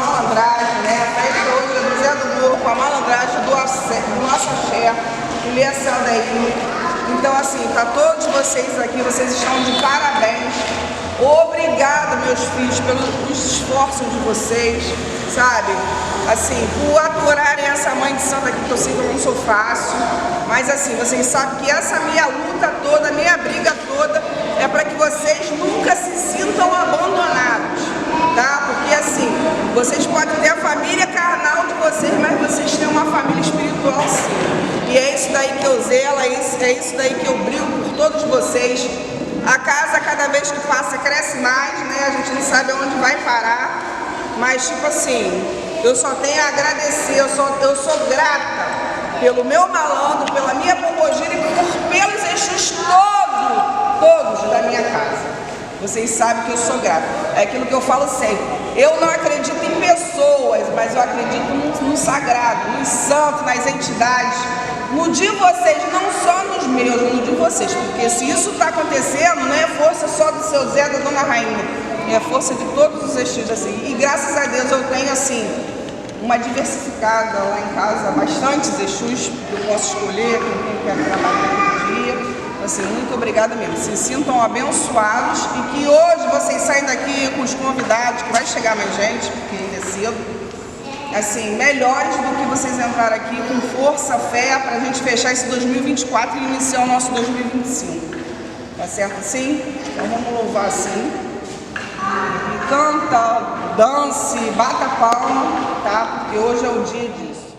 malandragem, né? A festa hoje é do Zé do Morro, com a malandragem do nosso axé, Ilha Sandaí. Então, assim, tá todos vocês aqui, vocês estão de parabéns. Obrigada, meus filhos, pelos esforços de vocês, sabe? Assim, por aturarem essa mãe de santo aqui, que eu sei que eu não sou fácil, mas assim, vocês sabem que essa minha luta toda, minha briga toda, é para que vocês nunca se sintam abandonados, tá? Porque assim, vocês podem ter a família carnal de vocês, mas vocês têm uma família espiritual sim. E é isso daí que eu zelo, é isso daí que eu brigo por todos vocês. A casa, cada vez que passa, cresce mais, né? A gente não sabe aonde vai parar, mas tipo assim, eu só tenho a agradecer, eu sou grata pelo meu malandro, pela minha pombogira e pelos Exus todos da minha casa. Vocês sabem que eu sou grata. É aquilo que eu falo sempre. Eu não acredito em pessoas, mas eu acredito no sagrado, nos santos, nas entidades. No de vocês, não só nos meus, no de vocês. Porque se isso está acontecendo, não é força só do seu Zé, da Dona Rainha. É força de todos os Exus, assim. E graças a Deus eu tenho, assim, uma diversificada lá em casa, bastantes Exus que eu posso escolher, com quem eu quero trabalhar todo dia. Assim, muito obrigada mesmo. Se sintam abençoados e que hoje vocês saem daqui com os convidados, que vai chegar mais gente, porque ainda é cedo. Assim, melhores do que vocês entraram aqui, com força, fé, para a gente fechar esse 2024 e iniciar o nosso 2025. Tá certo assim? Então vamos louvar assim. E canta, dance, bata palma, tá? Porque hoje é o dia disso.